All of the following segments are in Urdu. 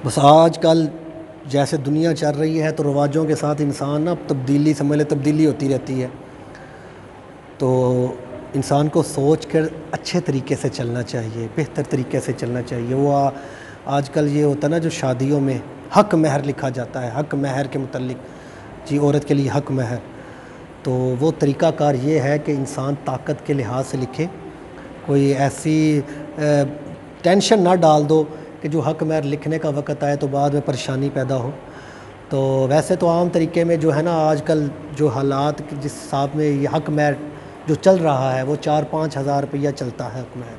بس آج کل جیسے دنیا چل رہی ہے تو رواجوں کے ساتھ انسان نا تبدیلی سمجھ لے تبدیلی ہوتی رہتی ہے، تو انسان کو سوچ کر اچھے طریقے سے چلنا چاہیے، بہتر طریقے سے چلنا چاہیے۔ وہ آج کل یہ ہوتا ہے نا جو شادیوں میں حق مہر لکھا جاتا ہے، حق مہر کے متعلق جی عورت کے لیے حق مہر، تو وہ طریقہ کار یہ ہے کہ انسان طاقت کے لحاظ سے لکھے، کوئی ایسی ٹینشن نہ ڈال دو کہ جو حق مہر لکھنے کا وقت آئے تو بعد میں پریشانی پیدا ہو۔ تو ویسے تو عام طریقے میں جو ہے نا آج کل جو حالات جس حساب میں یہ حق مہر جو چل رہا ہے وہ 4-5 ہزار روپیہ چلتا ہے حق مہر،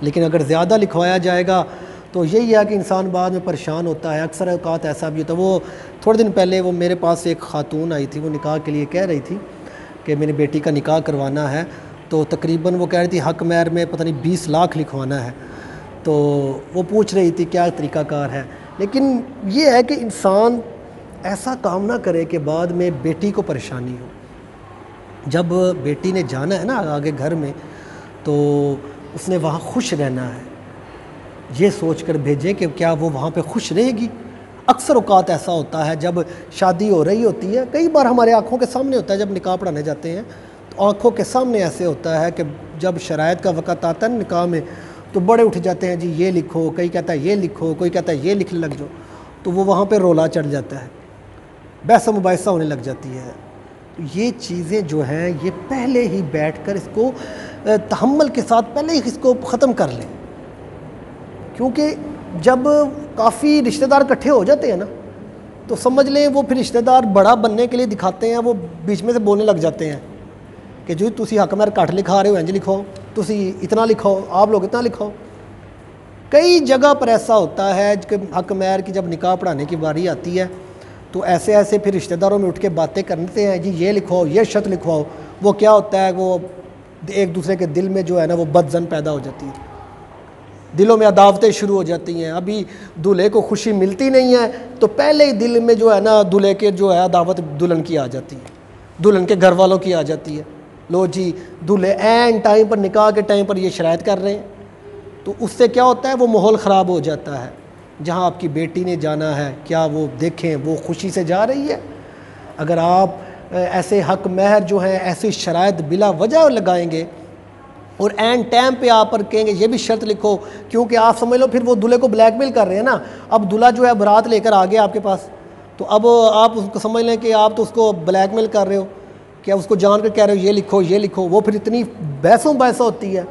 لیکن اگر زیادہ لکھوایا جائے گا تو یہی ہے کہ انسان بعد میں پریشان ہوتا ہے۔ اکثر اوقات ایسا بھی ہوتا ہے، وہ تھوڑے دن پہلے وہ میرے پاس ایک خاتون آئی تھی، وہ نکاح کے لیے کہہ رہی تھی کہ میری بیٹی کا نکاح کروانا ہے، تو تقریباً وہ کہہ رہی تھی حق مہر میں پتہ نہیں 20 لاکھ لکھوانا ہے، تو وہ پوچھ رہی تھی کیا طریقہ کار ہے۔ لیکن یہ ہے کہ انسان ایسا کام نہ کرے کہ بعد میں بیٹی کو پریشانی ہو۔ جب بیٹی نے جانا ہے نا آگے گھر میں تو اس نے وہاں خوش رہنا ہے، یہ سوچ کر بھیجیں کہ کیا وہ وہاں پہ خوش رہے گی۔ اکثر اوقات ایسا ہوتا ہے جب شادی ہو رہی ہوتی ہے، کئی بار ہمارے آنکھوں کے سامنے ہوتا ہے، جب نکاح پڑھانے جاتے ہیں تو آنکھوں کے سامنے ایسے ہوتا ہے کہ جب شرائط کا وقت آتا ہے نکاح میں تو بڑے اٹھ جاتے ہیں جی یہ لکھو، کوئی کہتا ہے یہ لکھو، کوئی کہتا ہے یہ لکھ لگ جاؤ، تو وہ وہاں پہ رولا چڑھ جاتا ہے، بحث و مباحثہ ہونے لگ جاتی ہے۔ تو یہ چیزیں جو ہیں یہ پہلے ہی بیٹھ کر اس کو تحمل کے ساتھ پہلے ہی اس کو ختم کر لیں، کیونکہ جب کافی رشتہ دار اکٹھے ہو جاتے ہیں نا تو سمجھ لیں وہ پھر رشتہ دار بڑا بننے کے لیے دکھاتے ہیں، وہ بیچ میں سے بولنے لگ جاتے ہیں کہ جو تسی حق مہر کٹ لکھا رہے ہو انج لکھو، تسی اتنا لکھو، آپ لوگ اتنا لکھو۔ کئی جگہ پر ایسا ہوتا ہے کہ حق مہر کی جب نکاح پڑھانے کی باری آتی ہے تو ایسے پھر رشتہ داروں میں اٹھ کے باتیں کرتے ہیں جی یہ لکھواؤ، یہ شرط لکھواؤ۔ وہ کیا ہوتا ہے، وہ ایک دوسرے کے دل میں جو ہے نا وہ بدظن پیدا ہو جاتی ہے، دلوں میں عداوتیں شروع ہو جاتی ہیں۔ ابھی دولہے کو خوشی ملتی نہیں ہے تو پہلے ہی دل میں جو ہے نا دولہے کے جو ہے عداوت دلہن کی آ جاتی ہے، دلہن کے گھر والوں کی آ جاتی ہے۔ لو جی دولہے عین ٹائم پر نکاح کے ٹائم پر یہ شرائط کر رہے ہیں، تو اس سے کیا ہوتا ہے وہ ماحول خراب ہو جاتا ہے۔ جہاں آپ کی بیٹی نے جانا ہے کیا وہ دیکھیں وہ خوشی سے جا رہی ہے؟ اگر آپ ایسے حق مہر جو ہیں ایسی شرائط بلا وجہ لگائیں گے اور عین ٹائم پہ آپ پر کہیں گے یہ بھی شرط لکھو، کیونکہ آپ سمجھ لو پھر وہ دلہے کو بلیک میل کر رہے ہیں نا۔ اب دلہا جو ہے برات لے کر آ گیا آپ کے پاس، تو اب آپ اس کو سمجھ لیں کہ آپ تو اس کو بلیک میل کر رہے ہو، کہ اس کو جان کر کہہ رہے ہو یہ لکھو یہ لکھو، وہ پھر اتنی بحثوں بحث ہوتی ہے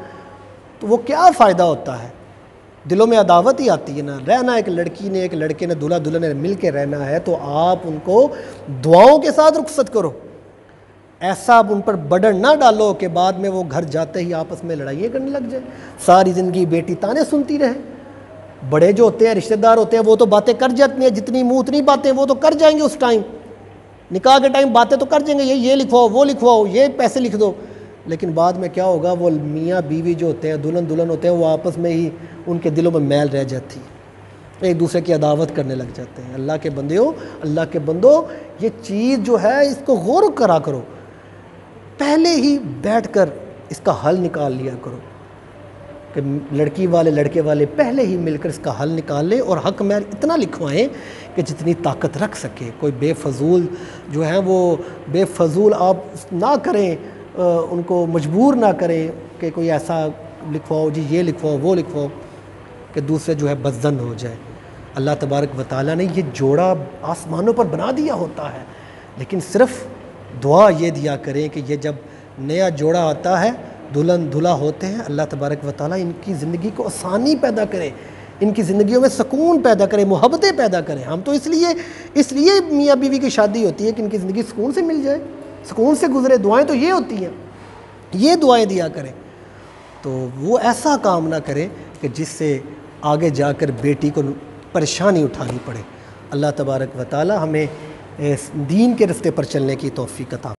تو وہ کیا فائدہ ہوتا ہے؟ دلوں میں عداوت ہی آتی ہے نا۔ رہنا ایک لڑکی نے ایک لڑکے نے دلہا دلہن نے مل کے رہنا ہے تو آپ ان کو دعاؤں کے ساتھ رخصت کرو، ایسا ان پر برڈن نہ ڈالو کہ بعد میں وہ گھر جاتے ہی آپس میں لڑائیاں کرنے لگ جائیں، ساری زندگی بیٹی تانے سنتی رہے۔ بڑے جو ہوتے ہیں رشتہ دار ہوتے ہیں وہ تو باتیں کر جاتی ہیں، جتنی منہ اتنی باتیں وہ تو کر جائیں گے، اس ٹائم نکاح کے ٹائم باتیں تو کر جائیں گے، یہ لکھواؤ وہ لکھواؤ یہ پیسے لکھ دو، لیکن بعد میں کیا ہوگا وہ میاں بیوی جو ہوتے ہیں دلہن دلہن ہوتے ہیں وہ آپس میں ہی ان کے دلوں میں میل رہ جاتی ہے، ایک دوسرے کی عداوت کرنے لگ جاتے ہیں۔ اللہ کے بندیوں، اللہ کے بندو، یہ چیز جو ہے اس کو غور کرا کرو، پہلے ہی بیٹھ کر اس کا حل نکال لیا کرو کہ لڑکی والے لڑکے والے پہلے ہی مل کر اس کا حل نکال لیں اور حق مہر اتنا لکھوائیں کہ جتنی طاقت رکھ سکے۔ کوئی بے فضول جو ہیں وہ بے فضول آپ نہ کریں، ان کو مجبور نہ کریں کہ کوئی ایسا لکھواؤ جی یہ لکھواؤ وہ لکھواؤ کہ دوسرے جو ہے بدظن ہو جائے۔ اللہ تبارک و تعالیٰ نے یہ جوڑا آسمانوں پر بنا دیا ہوتا ہے، لیکن صرف دعا یہ دیا کریں کہ یہ جب نیا جوڑا آتا ہے دلہن دلہا ہوتے ہیں اللہ تبارک و تعالیٰ ان کی زندگی کو آسانی پیدا کرے، ان کی زندگیوں میں سکون پیدا کرے، محبتیں پیدا کریں۔ ہم تو اس لیے میاں بیوی کی شادی ہوتی ہے کہ ان کی زندگی سکون سے مل جائے، سکون سے گزرے۔ دعائیں تو یہ ہوتی ہیں، یہ دعائیں دیا کریں، تو وہ ایسا کام نہ کریں کہ جس سے آگے جا کر بیٹی کو پریشانی اٹھانی پڑے۔ اللہ تبارک و تعالیٰ ہمیں دین کے راستے پر چلنے کی توفیق عطا